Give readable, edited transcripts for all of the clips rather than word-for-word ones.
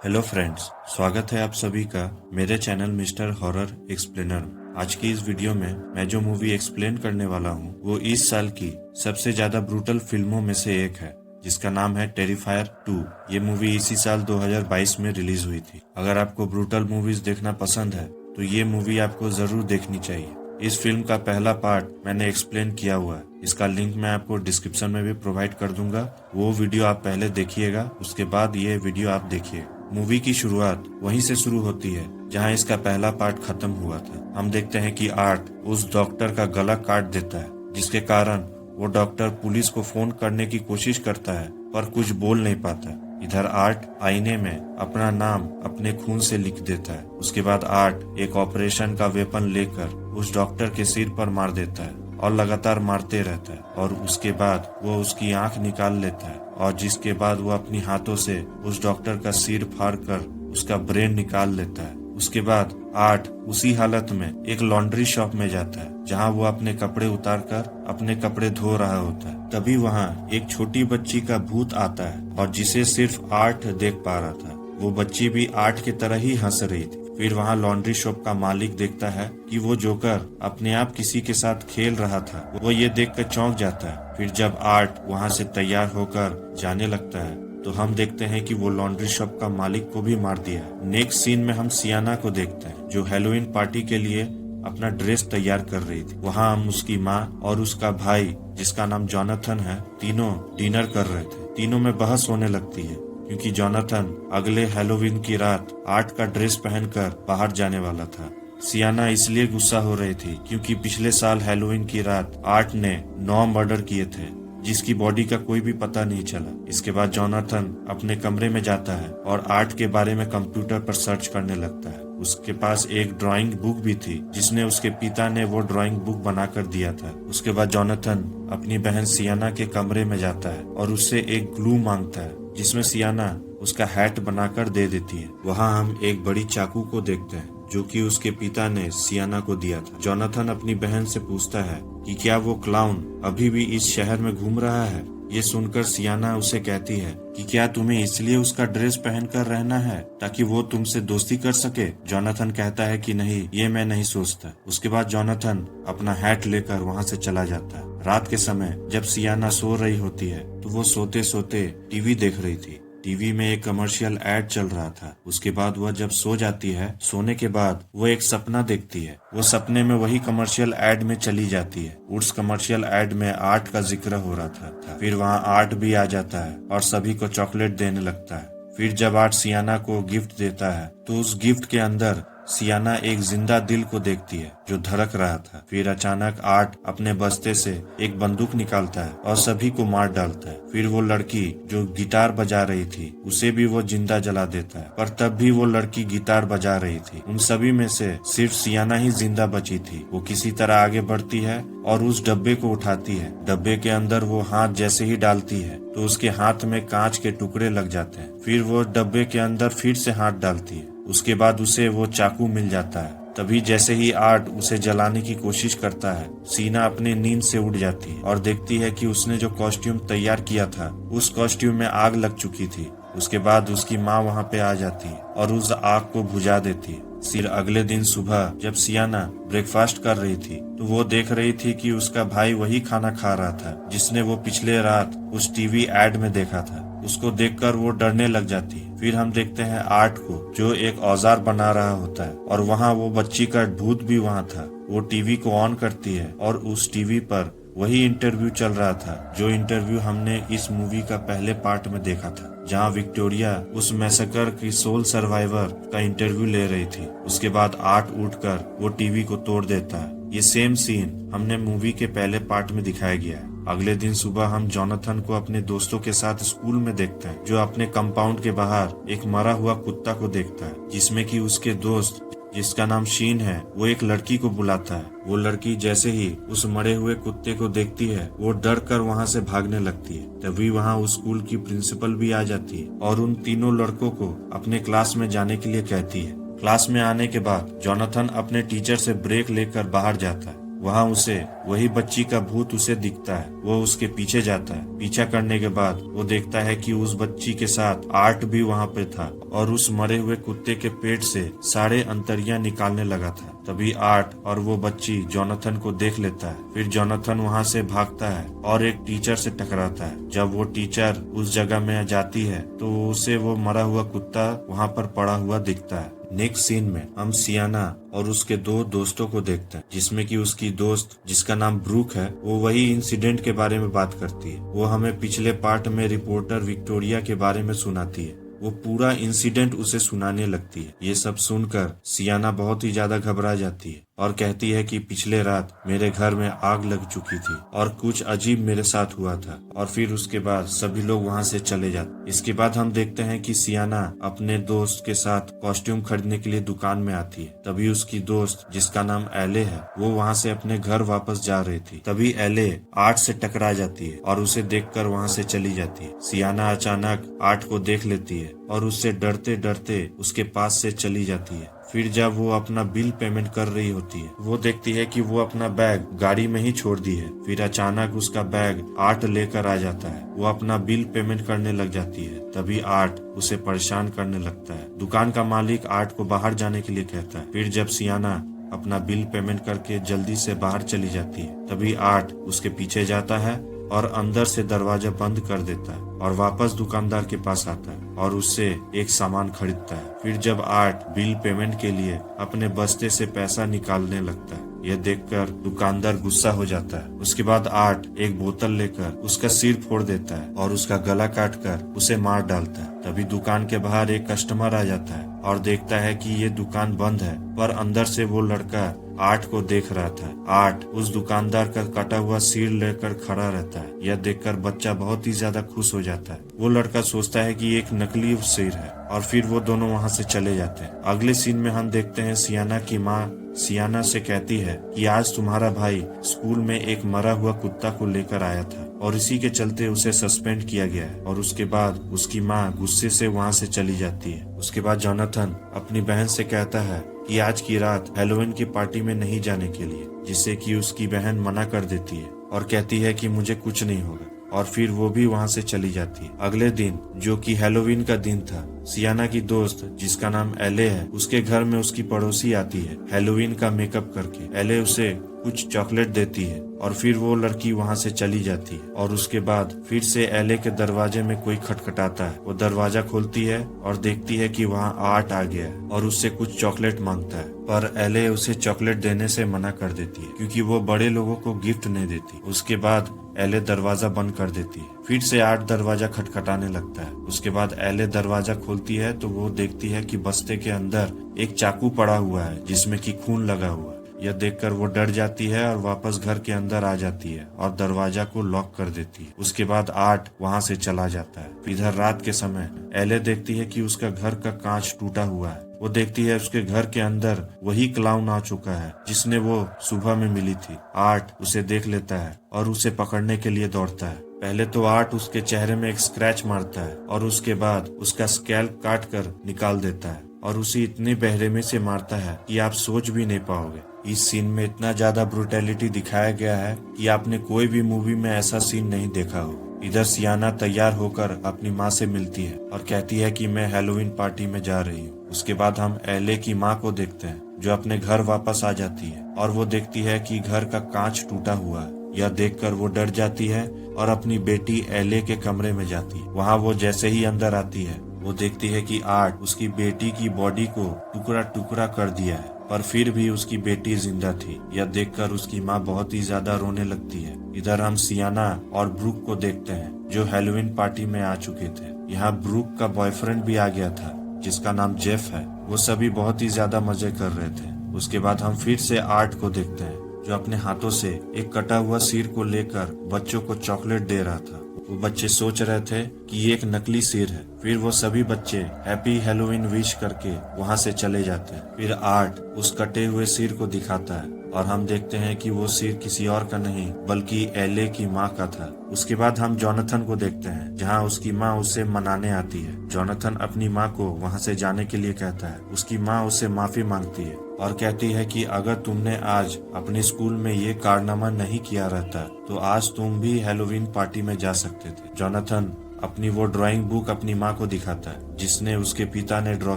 Hello friends, स्वागत है आप सभी का मेरे चैनल मिस्टर हॉरर एक्सप्लेनर। आज की इस वीडियो में मैं जो मूवी एक्सप्लेन करने वाला हूँ वो इस साल की सबसे ज्यादा ब्रूटल फिल्मों में से एक है, जिसका नाम है टेरिफायर 2। ये मूवी इसी साल 2022 में रिलीज हुई थी। अगर आपको ब्रूटल मूवीज देखना पसंद है तो ये मूवी आपको जरूर देखनी चाहिए। इस फिल्म का पहला पार्ट मैंने एक्सप्लेन किया हुआ है, इसका लिंक मैं आपको डिस्क्रिप्शन में भी प्रोवाइड कर दूंगा। वो वीडियो आप पहले देखिएगा, उसके बाद ये वीडियो आप देखिए। मूवी की शुरुआत वहीं से शुरू होती है जहां इसका पहला पार्ट खत्म हुआ था। हम देखते हैं कि आर्ट उस डॉक्टर का गला काट देता है, जिसके कारण वो डॉक्टर पुलिस को फोन करने की कोशिश करता है पर कुछ बोल नहीं पाता। इधर आर्ट आईने में अपना नाम अपने खून से लिख देता है। उसके बाद आर्ट एक ऑपरेशन का वेपन लेकर उस डॉक्टर के सिर पर मार देता है और लगातार मारते रहता है, और उसके बाद वो उसकी आंख निकाल लेता है, और जिसके बाद वो अपनी हाथों से उस डॉक्टर का सिर फाड़ कर उसका ब्रेन निकाल लेता है। उसके बाद आर्ट उसी हालत में एक लॉन्ड्री शॉप में जाता है जहां वो अपने कपड़े उतारकर अपने कपड़े धो रहा होता है। तभी वहां एक छोटी बच्ची का भूत आता है और जिसे सिर्फ आर्ट देख पा रहा था। वो बच्ची भी आर्ट की तरह ही हंस रही थी। फिर वहां लॉन्ड्री शॉप का मालिक देखता है कि वो जोकर अपने आप किसी के साथ खेल रहा था। वो ये देखकर चौंक जाता है। फिर जब आर्ट वहां से तैयार होकर जाने लगता है तो हम देखते हैं कि वो लॉन्ड्री शॉप का मालिक को भी मार दिया। नेक्स्ट सीन में हम सियाना को देखते हैं जो हैलोवीन पार्टी के लिए अपना ड्रेस तैयार कर रही थी। वहाँ हम उसकी माँ और उसका भाई जिसका नाम जोनाथन है, तीनों डिनर कर रहे थे। तीनों में बहस होने लगती है क्योंकि जोनाथन अगले हैलोवीन की रात आर्ट का ड्रेस पहनकर बाहर जाने वाला था। सियाना इसलिए गुस्सा हो रही थी क्योंकि पिछले साल हैलोवीन की रात आर्ट ने 9 मर्डर किए थे जिसकी बॉडी का कोई भी पता नहीं चला। इसके बाद जोनाथन अपने कमरे में जाता है और आर्ट के बारे में कंप्यूटर पर सर्च करने लगता है। उसके पास एक ड्राइंग बुक भी थी जिसने उसके पिता ने वो ड्राइंग बुक बनाकर दिया था। उसके बाद जोनाथन अपनी बहन सियाना के कमरे में जाता है और उससे एक ग्लू मांगता है जिसमें सियाना उसका हैट बनाकर दे देती है। वहाँ हम एक बड़ी चाकू को देखते हैं जो कि उसके पिता ने सियाना को दिया था। जोनाथन अपनी बहन से पूछता है कि क्या वो क्लाउन अभी भी इस शहर में घूम रहा है। ये सुनकर सियाना उसे कहती है कि क्या तुम्हें इसलिए उसका ड्रेस पहनकर रहना है ताकि वो तुमसे दोस्ती कर सके। जोनाथन कहता है कि नहीं, ये मैं नहीं सोचता। उसके बाद जोनाथन अपना हैट लेकर वहाँ से चला जाता है। रात के समय जब सियाना सो रही होती है तो वो सोते सोते टीवी देख रही थी। टीवी में एक कमर्शियल एड चल रहा था। उसके बाद वह जब सो जाती है, सोने के बाद वो एक सपना देखती है। वो सपने में वही कमर्शियल एड में चली जाती है। उस कमर्शियल एड में आर्ट का जिक्र हो रहा था। फिर वहाँ आर्ट भी आ जाता है और सभी को चॉकलेट देने लगता है। फिर जब आर्ट सियाना को गिफ्ट देता है तो उस गिफ्ट के अंदर सियाना एक जिंदा दिल को देखती है जो धड़क रहा था। फिर अचानक आर्ट अपने बस्ते से एक बंदूक निकालता है और सभी को मार डालता है। फिर वो लड़की जो गिटार बजा रही थी उसे भी वो जिंदा जला देता है, पर तब भी वो लड़की गिटार बजा रही थी। उन सभी में से सिर्फ सियाना ही जिंदा बची थी। वो किसी तरह आगे बढ़ती है और उस डब्बे को उठाती है। डब्बे के अंदर वो हाथ जैसे ही डालती है तो उसके हाथ में कांच के टुकड़े लग जाते हैं। फिर वो डब्बे के अंदर फिर से हाथ डालती है। उसके बाद उसे वो चाकू मिल जाता है। तभी जैसे ही आर्ट उसे जलाने की कोशिश करता है, सीना अपने नींद से उठ जाती है और देखती है कि उसने जो कॉस्ट्यूम तैयार किया था उस कॉस्ट्यूम में आग लग चुकी थी। उसके बाद उसकी माँ वहाँ पे आ जाती है और उस आग को बुझा देती है। फिर अगले दिन सुबह जब सियाना ब्रेकफास्ट कर रही थी तो वो देख रही थी कि उसका भाई वही खाना खा रहा था जिसने वो पिछले रात उस टीवी एड में देखा था। उसको देखकर वो डरने लग जाती है। फिर हम देखते हैं आर्ट को जो एक औजार बना रहा होता है और वहाँ वो बच्ची का भूत भी वहाँ था। वो टीवी को ऑन करती है और उस टीवी पर वही इंटरव्यू चल रहा था जो इंटरव्यू हमने इस मूवी का पहले पार्ट में देखा था, जहाँ विक्टोरिया उस मैसेकर की सोल सर्वाइवर का इंटरव्यू ले रही थी। उसके बाद आर्ट उठकर वो टीवी को तोड़ देता है। ये सेम सीन हमने मूवी के पहले पार्ट में दिखाया गया है। अगले दिन सुबह हम जोनाथन को अपने दोस्तों के साथ स्कूल में देखते हैं जो अपने कंपाउंड के बाहर एक मरा हुआ कुत्ता को देखता है जिसमें कि उसके दोस्त जिसका नाम शीन है वो एक लड़की को बुलाता है। वो लड़की जैसे ही उस मरे हुए कुत्ते को देखती है वो डर कर वहाँ से भागने लगती है। तभी वहाँ उस स्कूल की प्रिंसिपल भी आ जाती है और उन तीनों लड़कों को अपने क्लास में जाने के लिए कहती है। क्लास में आने के बाद जोनाथन अपने टीचर से ब्रेक लेकर बाहर जाता है। वहाँ उसे वही बच्ची का भूत उसे दिखता है। वो उसके पीछे जाता है। पीछा करने के बाद वो देखता है कि उस बच्ची के साथ आर्ट भी वहाँ पे था और उस मरे हुए कुत्ते के पेट से सारे अंतड़ियां निकालने लगा था। तभी आर्ट और वो बच्ची जोनाथन को देख लेता है। फिर जोनाथन वहाँ से भागता है और एक टीचर से टकराता है। जब वो टीचर उस जगह में जाती है तो उसे वो मरा हुआ कुत्ता वहाँ पर पड़ा हुआ दिखता है। नेक्स्ट सीन में हम सियाना और उसके दो दोस्तों को देखते हैं, जिसमें कि उसकी दोस्त जिसका नाम ब्रूक है वो वही इंसिडेंट के बारे में बात करती है। वो हमें पिछले पार्ट में रिपोर्टर विक्टोरिया के बारे में सुनाती है। वो पूरा इंसिडेंट उसे सुनाने लगती है। ये सब सुनकर सियाना बहुत ही ज्यादा घबरा जाती है और कहती है कि पिछले रात मेरे घर में आग लग चुकी थी और कुछ अजीब मेरे साथ हुआ था। और फिर उसके बाद सभी लोग वहाँ से चले जाते। इसके बाद हम देखते हैं कि सियाना अपने दोस्त के साथ कॉस्ट्यूम खरीदने के लिए दुकान में आती है। तभी उसकी दोस्त जिसका नाम एले है वो वहाँ से अपने घर वापस जा रही थी। तभी एले आर्ट से टकरा जाती है और उसे देखकर वहाँ से चली जाती है। सियाना अचानक आर्ट को देख लेती है और उससे डरते डरते उसके पास से चली जाती है। फिर जब वो अपना बिल पेमेंट कर रही होती है वो देखती है कि वो अपना बैग गाड़ी में ही छोड़ दी है। फिर अचानक उसका बैग आर्ट लेकर आ जाता है। वो अपना बिल पेमेंट करने लग जाती है। तभी आर्ट उसे परेशान करने लगता है। दुकान का मालिक आर्ट को बाहर जाने के लिए कहता है। फिर जब सियाना अपना बिल पेमेंट करके जल्दी से बाहर चली जाती है तभी आर्ट उसके पीछे जाता है और अंदर से दरवाजा बंद कर देता है और वापस दुकानदार के पास आता है और उससे एक सामान खरीदता है। फिर जब आर्ट बिल पेमेंट के लिए अपने बस्ते से पैसा निकालने लगता है, यह देखकर दुकानदार गुस्सा हो जाता है। उसके बाद आर्ट एक बोतल लेकर उसका सिर फोड़ देता है और उसका गला काटकर उसे मार डालता है। तभी दुकान के बाहर एक कस्टमर आ जाता है और देखता है कि ये दुकान बंद है, पर अंदर से वो लड़का आर्ट को देख रहा था। आर्ट उस दुकानदार का कटा हुआ सिर लेकर खड़ा रहता है। यह देखकर बच्चा बहुत ही ज्यादा खुश हो जाता है। वो लड़का सोचता है कि एक नकली सिर है और फिर वो दोनों वहाँ से चले जाते हैं। अगले सीन में हम देखते हैं सियाना की माँ सियाना से कहती है कि आज तुम्हारा भाई स्कूल में एक मरा हुआ कुत्ता को लेकर आया था और इसी के चलते उसे सस्पेंड किया गया है। और उसके बाद उसकी माँ गुस्से से वहाँ से चली जाती है। उसके बाद जोनाथन अपनी बहन से कहता है कि आज की रात हैलोवीन की पार्टी में नहीं जाने के लिए, जिससे कि उसकी बहन मना कर देती है और कहती है कि मुझे कुछ नहीं होगा और फिर वो भी वहाँ से चली जाती है। अगले दिन जो कि हैलोवीन का दिन था, सियाना की दोस्त जिसका नाम एले है उसके घर में उसकी पड़ोसी आती है हैलोवीन का मेकअप करके। एले उसे कुछ चॉकलेट देती है और फिर वो लड़की वहाँ से चली जाती है। और उसके बाद फिर से एले के दरवाजे में कोई खटखटाता है। वो दरवाजा खोलती है और देखती है कि वहाँ आर्ट आ गया है और उससे कुछ चॉकलेट मांगता है, पर एले उसे चॉकलेट देने से मना कर देती है क्योंकि वो बड़े लोगों को गिफ्ट नहीं देती। उसके बाद एले दरवाजा बंद कर देती है। फिर से आर्ट दरवाजा खटखटाने लगता है। उसके बाद एले दरवाजा खोलती है तो वो देखती है कि बस्ते के अंदर एक चाकू पड़ा हुआ है जिसमें कि खून लगा हुआ है। यह देखकर वो डर जाती है और वापस घर के अंदर आ जाती है और दरवाजा को लॉक कर देती है। उसके बाद आर्ट वहाँ से चला जाता है। इधर रात के समय एले देखती है कि उसका घर का कांच टूटा हुआ है। वो देखती है उसके घर के अंदर वही क्लाउन आ चुका है जिसने वो सुबह में मिली थी। आर्ट उसे देख लेता है और उसे पकड़ने के लिए दौड़ता है। पहले तो आर्ट उसके चेहरे में एक स्क्रैच मारता है और उसके बाद उसका स्कैल्प काट कर निकाल देता है और उसे इतने बेरहमी से मारता है कि आप सोच भी नहीं पाओगे। इस सीन में इतना ज्यादा ब्रुटैलिटी दिखाया गया है कि आपने कोई भी मूवी में ऐसा सीन नहीं देखा हो। इधर सियाना तैयार होकर अपनी माँ से मिलती है और कहती है कि मैं हैलोवीन पार्टी में जा रही हूँ। उसके बाद हम एले की माँ को देखते हैं जो अपने घर वापस आ जाती है और वो देखती है कि घर का कांच टूटा हुआ है। यह देखकर वो डर जाती है और अपनी बेटी एले के कमरे में जाती है। वहाँ वो जैसे ही अंदर आती है वो देखती है कि आर्ट उसकी बेटी की बॉडी को टुकड़ा टुकड़ा कर दिया है, पर फिर भी उसकी बेटी जिंदा थी। यह देखकर उसकी माँ बहुत ही ज्यादा रोने लगती है। इधर हम सियाना और ब्रूक को देखते हैं जो हैलोवीन पार्टी में आ चुके थे। यहाँ ब्रूक का बॉयफ्रेंड भी आ गया था जिसका नाम जेफ है। वो सभी बहुत ही ज्यादा मजे कर रहे थे। उसके बाद हम फिर से आर्ट को देखते हैं जो अपने हाथों से एक कटा हुआ सिर को लेकर बच्चों को चॉकलेट दे रहा था। वो बच्चे सोच रहे थे कि ये एक नकली सिर है। फिर वो सभी बच्चे हैप्पी हैलोवीन विश करके वहाँ से चले जाते हैं। फिर आर्ट उस कटे हुए सिर को दिखाता है और हम देखते हैं कि वो सिर किसी और का नहीं बल्कि एले की माँ का था। उसके बाद हम जोनाथन को देखते हैं जहाँ उसकी माँ उसे मनाने आती है। जोनाथन अपनी माँ को वहाँ से जाने के लिए कहता है। उसकी माँ उससे माफी मांगती है और कहती है कि अगर तुमने आज अपने स्कूल में ये कारनामा नहीं किया रहता तो आज तुम भी हैलोवीन पार्टी में जा सकते थे। जोनाथन अपनी वो ड्राइंग बुक अपनी माँ को दिखाता है जिसने उसके पिता ने ड्रॉ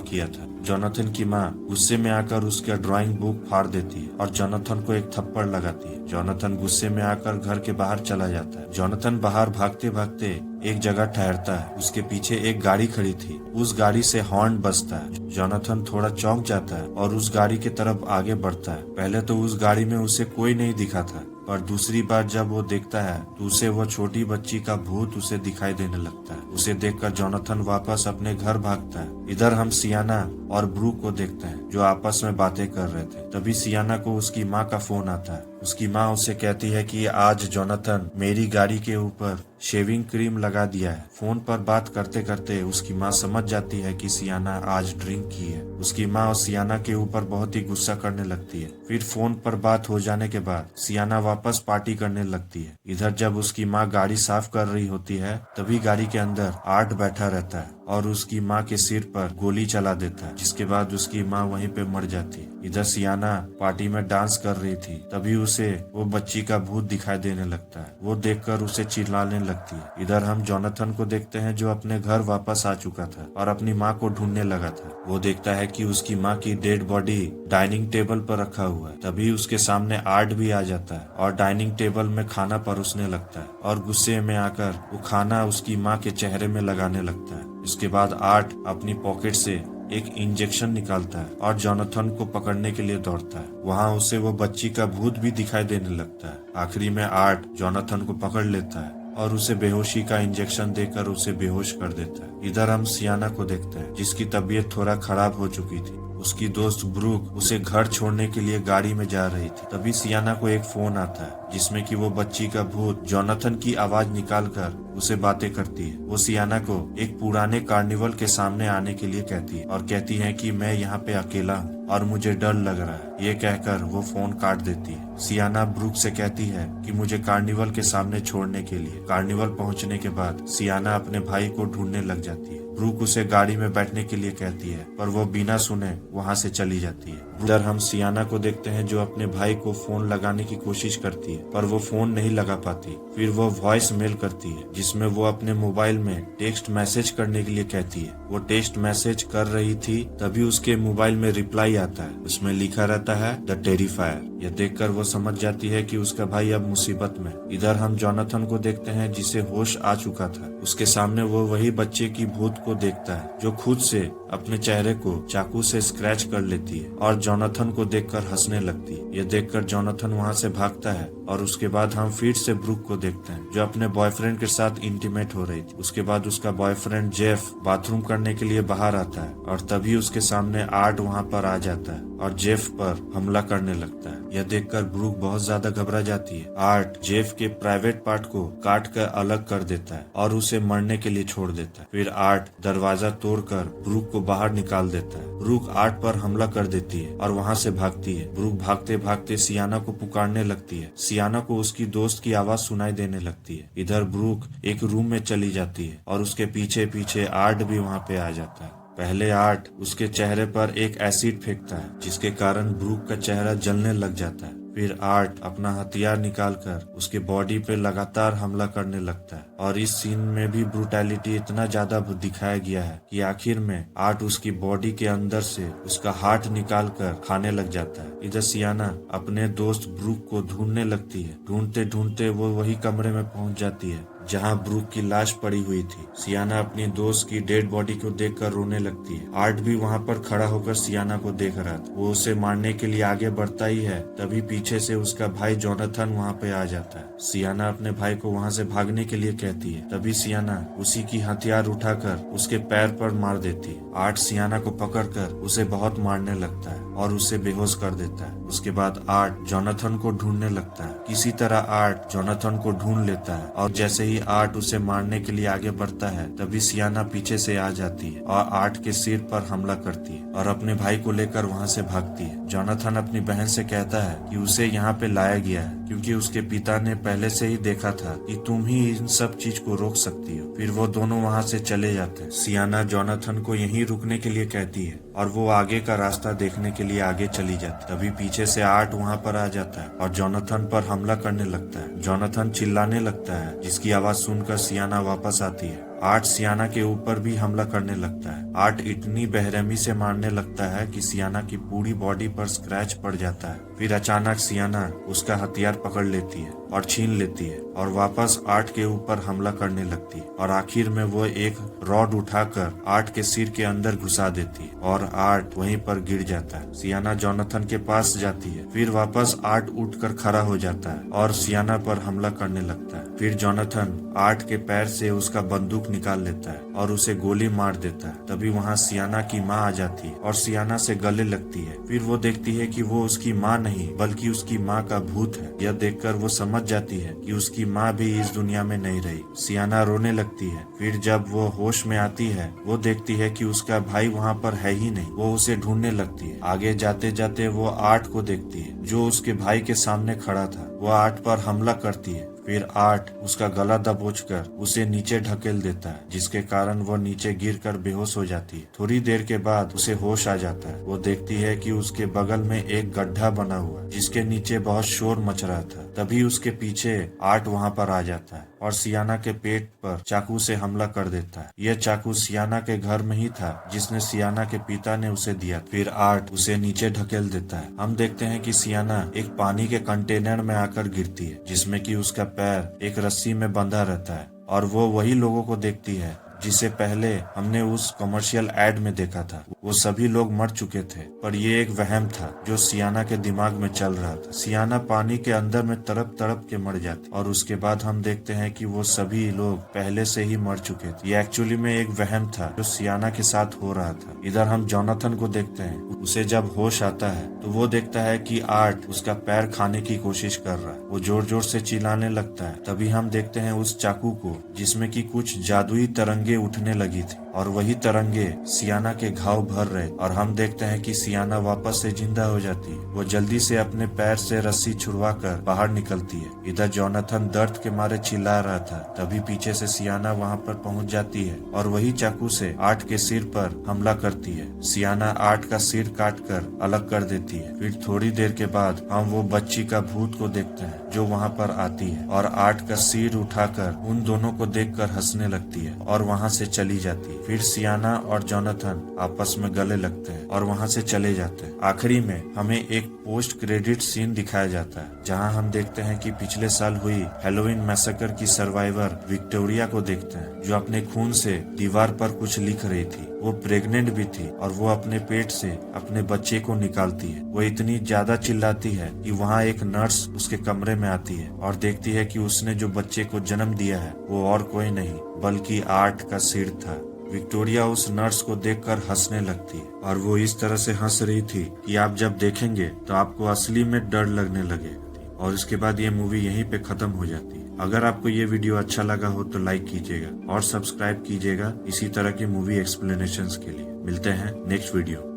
किया था। जोनाथन की माँ गुस्से में आकर उसका ड्राइंग बुक फाड़ देती है और जोनाथन को एक थप्पड़ लगाती है। जोनाथन गुस्से में आकर घर के बाहर चला जाता है। जोनाथन बाहर भागते भागते एक जगह ठहरता है। उसके पीछे एक गाड़ी खड़ी थी। उस गाड़ी से हॉर्न बजता है। जोनाथन थोड़ा चौंक जाता है और उस गाड़ी की तरफ आगे बढ़ता है। पहले तो उस गाड़ी में उसे कोई नहीं दिखा था, पर दूसरी बार जब वो देखता है तो उसे वो छोटी बच्ची का भूत उसे दिखाई देने लगता है। उसे देखकर जोनाथन वापस अपने घर भागता है। इधर हम सियाना और ब्रूक को देखते हैं जो आपस में बातें कर रहे थे। तभी सियाना को उसकी माँ का फोन आता है। उसकी माँ उसे कहती है कि आज जोनाथन मेरी गाड़ी के ऊपर शेविंग क्रीम लगा दिया है। फोन पर बात करते करते उसकी माँ समझ जाती है कि सियाना आज ड्रिंक की है। उसकी माँ और सियाना के ऊपर बहुत ही गुस्सा करने लगती है। फिर फोन पर बात हो जाने के बाद सियाना वापस पार्टी करने लगती है। इधर जब उसकी माँ गाड़ी साफ कर रही होती है तभी गाड़ी के अंदर आर्ट बैठा रहता है और उसकी माँ के सिर पर गोली चला देता है, जिसके बाद उसकी माँ वहीं पे मर जाती है। इधर सियाना पार्टी में डांस कर रही थी, तभी उसे वो बच्ची का भूत दिखाई देने लगता है। वो देखकर उसे चिल्लाने लगती है। इधर हम जोनाथन को देखते हैं जो अपने घर वापस आ चुका था और अपनी माँ को ढूंढने लगा था। वो देखता है कि उसकी माँ की डेड बॉडी डाइनिंग टेबल पर रखा हुआ है। तभी उसके सामने आर्ट भी आ जाता है और डाइनिंग टेबल में खाना परोसने लगता है और गुस्से में आकर वो खाना उसकी माँ के चेहरे में लगाने लगता है। इसके बाद आर्ट अपनी पॉकेट से एक इंजेक्शन निकालता है और जोनाथन को पकड़ने के लिए दौड़ता है। वहाँ उसे वो बच्ची का भूत भी दिखाई देने लगता है। आखिरी में आर्ट जोनाथन को पकड़ लेता है और उसे बेहोशी का इंजेक्शन देकर उसे बेहोश कर देता है। इधर हम सियाना को देखते हैं जिसकी तबीयत थोड़ा खराब हो चुकी थी। उसकी दोस्त ब्रूक उसे घर छोड़ने के लिए गाड़ी में जा रही थी। तभी सियाना को एक फोन आता है जिसमें कि वो बच्ची का भूत जोनाथन की आवाज निकालकर उसे बातें करती है। वो सियाना को एक पुराने कार्निवल के सामने आने के लिए कहती है और कहती है कि मैं यहाँ पे अकेला हूँ और मुझे डर लग रहा है। ये कहकर वो फोन काट देती है। सियाना ब्रूक से कहती है कि मुझे कार्निवल के सामने छोड़ने के लिए। कार्निवल पहुँचने के बाद सियाना अपने भाई को ढूंढने लग जाती है। ब्रूक उसे गाड़ी में बैठने के लिए कहती है पर वो बिना सुने वहाँ से चली जाती है। इधर हम सियाना को देखते हैं जो अपने भाई को फोन लगाने की कोशिश करती है पर वो फोन नहीं लगा पाती। फिर वो वॉइस मेल करती है जिसमें वो अपने मोबाइल में टेक्स्ट मैसेज करने के लिए कहती है। वो टेक्स्ट मैसेज कर रही थी तभी उसके मोबाइल में रिप्लाई आता है। उसमें लिखा रहता है द टेरिफायर। यह देखकर वो समझ जाती है कि उसका भाई अब मुसीबत में। इधर हम जोनाथन को देखते हैं जिसे होश आ चुका था। उसके सामने वो वही बच्चे की भूत को देखता है जो खुद से अपने चेहरे को चाकू से स्क्रैच कर लेती है और जोनाथन को देखकर हंसने लगती है। यह देखकर जोनाथन वहाँ से भागता है और उसके बाद हम फिर से ब्रूक को देखते हैं जो अपने बॉयफ्रेंड के साथ इंटीमेट हो रही थी। उसके बाद उसका बॉयफ्रेंड जेफ बाथरूम करने के लिए बाहर आता है और तभी उसके सामने आर्ट वहाँ पर आ जाता है और जेफ पर हमला करने लगता है। यह देखकर ब्रूक बहुत ज्यादा घबरा जाती है। आर्ट जेफ के प्राइवेट पार्ट को काट कर अलग कर देता है और उसे मरने के लिए छोड़ देता है। फिर आर्ट दरवाजा तोड़कर ब्रूक को बाहर निकाल देता है। ब्रूक आर्ट पर हमला कर देती है और वहाँ से भागती है। ब्रूक भागते भागते सियाना को पुकारने लगती है। सियाना को उसकी दोस्त की आवाज सुनाई देने लगती है। इधर ब्रूक एक रूम में चली जाती है और उसके पीछे पीछे आर्ट भी वहाँ पे आ जाता है। पहले आर्ट उसके चेहरे पर एक एसिड फेंकता है जिसके कारण ब्रूक का चेहरा जलने लग जाता है। फिर आर्ट अपना हथियार निकालकर उसके बॉडी पे लगातार हमला करने लगता है और इस सीन में भी ब्रूटैलिटी इतना ज्यादा दिखाया गया है कि आखिर में आर्ट उसकी बॉडी के अंदर से उसका हार्ट निकाल कर खाने लग जाता है। इधर सियाना अपने दोस्त ब्रूक को ढूंढने लगती है। ढूंढते ढूंढते वो वही कमरे में पहुंच जाती है जहां ब्रूक की लाश पड़ी हुई थी। सियाना अपनी दोस्त की डेड बॉडी को देखकर रोने लगती है। आर्ट भी वहां पर खड़ा होकर सियाना को देख रहा था। वो उसे मारने के लिए आगे बढ़ता ही है तभी पीछे से उसका भाई जोनाथन वहां पे आ जाता है। सियाना अपने भाई को वहां से भागने के लिए कहती है। तभी सियाना उसी की हथियार उठाकर उसके पैर पर मार देती है। आर्ट सियाना को पकड़कर उसे बहुत मारने लगता है और उसे बेहोश कर देता है। उसके बाद आर्ट जोनाथन को ढूंढने लगता है। किसी तरह आर्ट जोनाथन को ढूंढ लेता है और जैसे ही आर्ट उसे मारने के लिए आगे बढ़ता है तभी सियाना पीछे से आ जाती है और आर्ट के सिर पर हमला करती है और अपने भाई को लेकर वहां से भागती है। जोनाथन अपनी बहन से कहता है कि उसे यहाँ पे लाया गया है क्योंकि उसके पिता ने पहले से ही देखा था कि तुम ही इन सब चीज को रोक सकती हो। फिर वो दोनों वहाँ से चले जाते हैं। सियाना जोनाथन को यहीं रुकने के लिए कहती है और वो आगे का रास्ता देखने के के लिए आगे चली जाती। तभी पीछे से आर्ट वहाँ पर आ जाता है और जोनाथन पर हमला करने लगता है। जोनाथन चिल्लाने लगता है, जिसकी आवाज सुनकर सियाना वापस आती है। आर्ट सियाना के ऊपर भी हमला करने लगता है। आर्ट इतनी बेरहमी से मारने लगता है कि सियाना की पूरी बॉडी पर स्क्रैच पड़ जाता है। फिर अचानक सियाना उसका हथियार पकड़ लेती है और छीन लेती है और वापस आर्ट के ऊपर हमला करने लगती है और आखिर में वो एक रॉड उठाकर आर्ट के सिर के अंदर घुसा देती है और आर्ट वहीं पर गिर जाता है। सियाना जोनाथन के पास जाती है। फिर वापस आर्ट उठकर खड़ा हो जाता है और सियाना पर हमला करने लगता है। फिर जोनाथन आर्ट के पैर से उसका बंदूक निकाल लेता है और उसे गोली मार देता है। तभी वहाँ सियाना की माँ आ जाती है और सियाना से गले लगती है। फिर वो देखती है कि वो उसकी माँ नहीं बल्कि उसकी माँ का भूत है। यह देखकर वो समझ जाती है कि उसकी माँ भी इस दुनिया में नहीं रही। सियाना रोने लगती है। फिर जब वो होश में आती है, वो देखती है कि उसका भाई वहाँ पर है ही नहीं। वो उसे ढूंढने लगती है। आगे जाते जाते वो आर्ट को देखती है, जो उसके भाई के सामने खड़ा था। वो आर्ट पर हमला करती है। फिर आर्ट उसका गला दबोचकर उसे नीचे ढकेल देता है, जिसके कारण वो नीचे गिरकर बेहोश हो जाती है। थोड़ी देर के बाद उसे होश आ जाता है। वो देखती है कि उसके बगल में एक गड्ढा बना हुआ है, जिसके नीचे बहुत शोर मच रहा था। तभी उसके पीछे आर्ट वहाँ पर आ जाता है और सियाना के पेट पर चाकू से हमला कर देता है। यह चाकू सियाना के घर में ही था, जिसने सियाना के पिता ने उसे दिया। फिर आर्ट उसे नीचे ढकेल देता है। हम देखते हैं कि सियाना एक पानी के कंटेनर में आकर गिरती है, जिसमें कि उसका पैर एक रस्सी में बंधा रहता है और वो वही लोगों को देखती है जिसे पहले हमने उस कमर्शियल एड में देखा था। वो सभी लोग मर चुके थे, पर ये एक वहम था जो सियाना के दिमाग में चल रहा था। सियाना पानी के अंदर में तड़प तड़प के मर जाती और उसके बाद हम देखते हैं कि वो सभी लोग पहले से ही मर चुके थे। ये एक्चुअली में एक वहम था जो सियाना के साथ हो रहा था। इधर हम जोनाथन को देखते हैं। उसे जब होश आता है तो वो देखता है कि आर्ट उसका पैर खाने की कोशिश कर रहा है। वो जोर जोर से चिल्लाने लगता है। तभी हम देखते हैं उस चाकू को, जिसमें कि कुछ जादुई तरंगे उठने लगी थी और वही तरंगे सियाना के घाव भर रहे और हम देखते हैं कि सियाना वापस से जिंदा हो जाती है। वो जल्दी से अपने पैर से रस्सी छुड़वाकर बाहर निकलती है। इधर जोनाथन दर्द के मारे चिल्ला रहा था। तभी पीछे से सियाना वहाँ पर पहुँच जाती है और वही चाकू से आर्ट के सिर पर हमला करती है। सियाना आर्ट का सिर काट कर अलग कर देती है। फिर थोड़ी देर के बाद हम वो बच्ची का भूत को देखते हैं, जो वहाँ पर आती है और आर्ट का सिर उठाकर उन दोनों को देखकर हंसने लगती है और वहाँ से चली जाती है। फिर सियाना और जोनाथन आपस में गले लगते हैं और वहाँ से चले जाते हैं। आखिरी में हमें एक पोस्ट क्रेडिट सीन दिखाया जाता है, जहाँ हम देखते हैं कि पिछले साल हुई हैलोवीन मैसेकर की सर्वाइवर विक्टोरिया को देखते हैं, जो अपने खून से दीवार पर कुछ लिख रही थी। वो प्रेग्नेंट भी थी और वो अपने पेट से अपने बच्चे को निकालती है। वो इतनी ज्यादा चिल्लाती है कि वहाँ एक नर्स उसके कमरे में आती है और देखती है कि उसने जो बच्चे को जन्म दिया है वो और कोई नहीं बल्कि आर्ट का सिर था। विक्टोरिया उस नर्स को देखकर हंसने लगती है और वो इस तरह से हंस रही थी कि आप जब देखेंगे तो आपको असली में डर लगने लगे। और इसके बाद ये मूवी यहीं पे खत्म हो जाती है। अगर आपको ये वीडियो अच्छा लगा हो तो लाइक कीजिएगा और सब्सक्राइब कीजिएगा इसी तरह की मूवी एक्सप्लेनेशंस के लिए। मिलते हैं नेक्स्ट वीडियो।